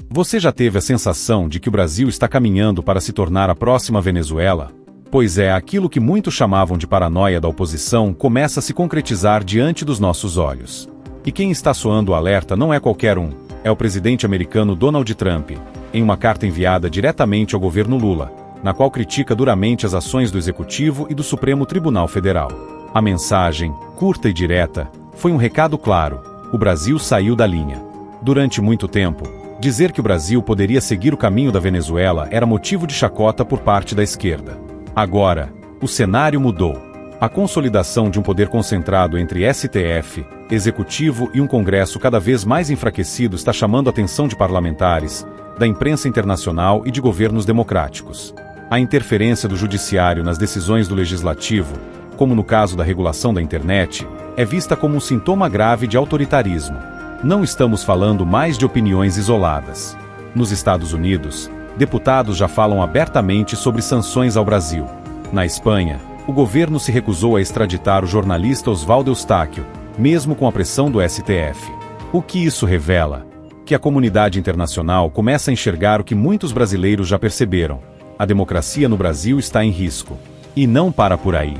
Você já teve a sensação de que o Brasil está caminhando para se tornar a próxima Venezuela? Pois é, aquilo que muitos chamavam de paranoia da oposição começa a se concretizar diante dos nossos olhos. E quem está soando o alerta não é qualquer um, é o presidente americano Donald Trump, em uma carta enviada diretamente ao governo Lula, na qual critica duramente as ações do Executivo e do Supremo Tribunal Federal. A mensagem, curta e direta, foi um recado claro: o Brasil saiu da linha. Durante muito tempo, dizer que o Brasil poderia seguir o caminho da Venezuela era motivo de chacota por parte da esquerda. Agora, o cenário mudou. A consolidação de um poder concentrado entre STF, Executivo e um Congresso cada vez mais enfraquecido está chamando a atenção de parlamentares, da imprensa internacional e de governos democráticos. A interferência do Judiciário nas decisões do Legislativo, como no caso da regulação da internet, é vista como um sintoma grave de autoritarismo. Não estamos falando mais de opiniões isoladas. Nos Estados Unidos, deputados já falam abertamente sobre sanções ao Brasil. Na Espanha, o governo se recusou a extraditar o jornalista Osvaldo Eustáquio, mesmo com a pressão do STF. O que isso revela? Que a comunidade internacional começa a enxergar o que muitos brasileiros já perceberam: a democracia no Brasil está em risco. E não para por aí.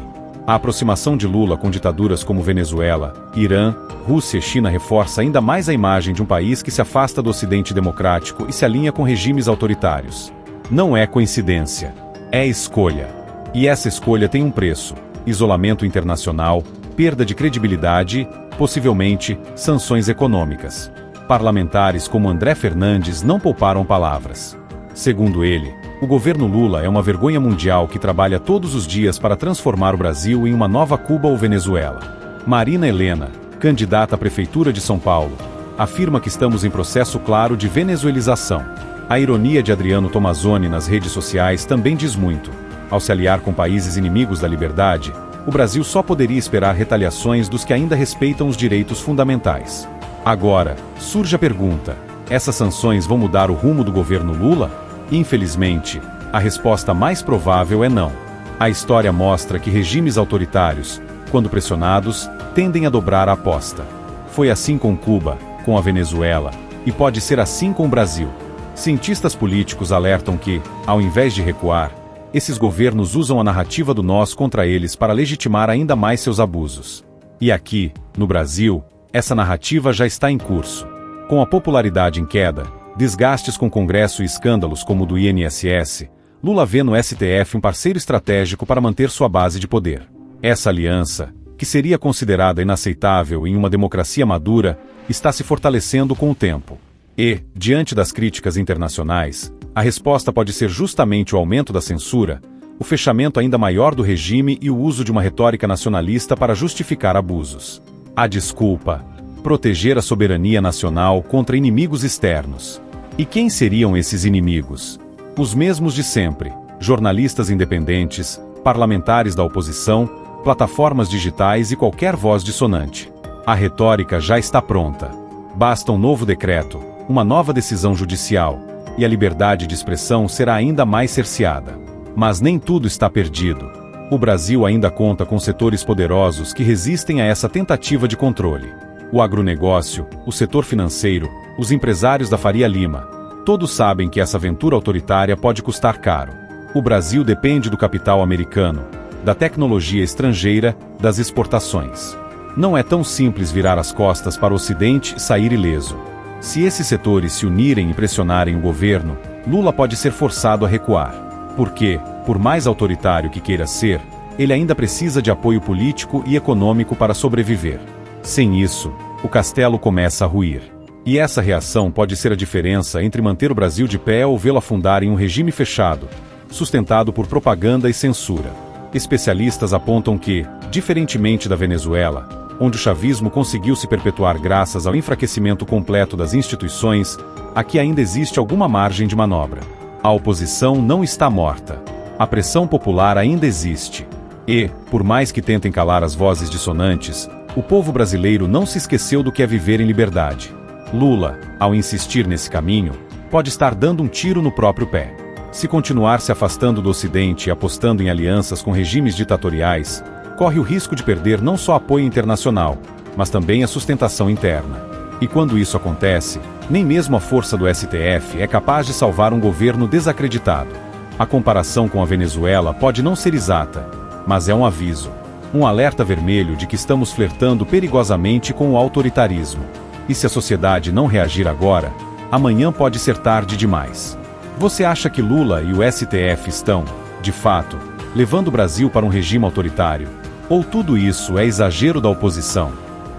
A aproximação de Lula com ditaduras como Venezuela, Irã, Rússia e China reforça ainda mais a imagem de um país que se afasta do Ocidente democrático e se alinha com regimes autoritários. Não é coincidência. É escolha. E essa escolha tem um preço: isolamento internacional, perda de credibilidade, possivelmente, sanções econômicas. Parlamentares como André Fernandes não pouparam palavras. Segundo ele, o governo Lula é uma vergonha mundial que trabalha todos os dias para transformar o Brasil em uma nova Cuba ou Venezuela. Marina Helena, candidata à Prefeitura de São Paulo, afirma que estamos em processo claro de venezuelização. A ironia de Adriano Tomazoni nas redes sociais também diz muito. Ao se aliar com países inimigos da liberdade, o Brasil só poderia esperar retaliações dos que ainda respeitam os direitos fundamentais. Agora, surge a pergunta: essas sanções vão mudar o rumo do governo Lula? Infelizmente, a resposta mais provável é não. A história mostra que regimes autoritários, quando pressionados, tendem a dobrar a aposta. Foi assim com Cuba, com a Venezuela, e pode ser assim com o Brasil. Cientistas políticos alertam que, ao invés de recuar, esses governos usam a narrativa do nós contra eles para legitimar ainda mais seus abusos. E aqui, no Brasil, essa narrativa já está em curso. Com a popularidade em queda, desgastes com o Congresso e escândalos como o do INSS, Lula vê no STF um parceiro estratégico para manter sua base de poder. Essa aliança, que seria considerada inaceitável em uma democracia madura, está se fortalecendo com o tempo. E, diante das críticas internacionais, a resposta pode ser justamente o aumento da censura, o fechamento ainda maior do regime e o uso de uma retórica nacionalista para justificar abusos. A desculpa: proteger a soberania nacional contra inimigos externos. E quem seriam esses inimigos? Os mesmos de sempre: jornalistas independentes, parlamentares da oposição, plataformas digitais e qualquer voz dissonante. A retórica já está pronta. Basta um novo decreto, uma nova decisão judicial, e a liberdade de expressão será ainda mais cerceada. Mas nem tudo está perdido. O Brasil ainda conta com setores poderosos que resistem a essa tentativa de controle. O agronegócio, o setor financeiro, os empresários da Faria Lima. Todos sabem que essa aventura autoritária pode custar caro. O Brasil depende do capital americano, da tecnologia estrangeira, das exportações. Não é tão simples virar as costas para o Ocidente e sair ileso. Se esses setores se unirem e pressionarem o governo, Lula pode ser forçado a recuar. Porque, por mais autoritário que queira ser, ele ainda precisa de apoio político e econômico para sobreviver. Sem isso, o castelo começa a ruir. E essa reação pode ser a diferença entre manter o Brasil de pé ou vê-lo afundar em um regime fechado, sustentado por propaganda e censura. Especialistas apontam que, diferentemente da Venezuela, onde o chavismo conseguiu se perpetuar graças ao enfraquecimento completo das instituições, aqui ainda existe alguma margem de manobra. A oposição não está morta. A pressão popular ainda existe. E, por mais que tentem calar as vozes dissonantes, o povo brasileiro não se esqueceu do que é viver em liberdade. Lula, ao insistir nesse caminho, pode estar dando um tiro no próprio pé. Se continuar se afastando do Ocidente e apostando em alianças com regimes ditatoriais, corre o risco de perder não só apoio internacional, mas também a sustentação interna. E quando isso acontece, nem mesmo a força do STF é capaz de salvar um governo desacreditado. A comparação com a Venezuela pode não ser exata, mas é um aviso, um alerta vermelho de que estamos flertando perigosamente com o autoritarismo. E se a sociedade não reagir agora, amanhã pode ser tarde demais. Você acha que Lula e o STF estão, de fato, levando o Brasil para um regime autoritário? Ou tudo isso é exagero da oposição?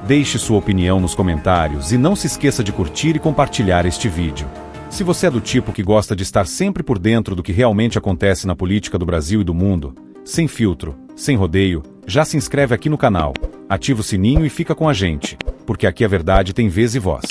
Deixe sua opinião nos comentários e não se esqueça de curtir e compartilhar este vídeo. Se você é do tipo que gosta de estar sempre por dentro do que realmente acontece na política do Brasil e do mundo, sem filtro, sem rodeio, já se inscreve aqui no canal, ativa o sininho e fica com a gente, porque aqui a verdade tem vez e voz.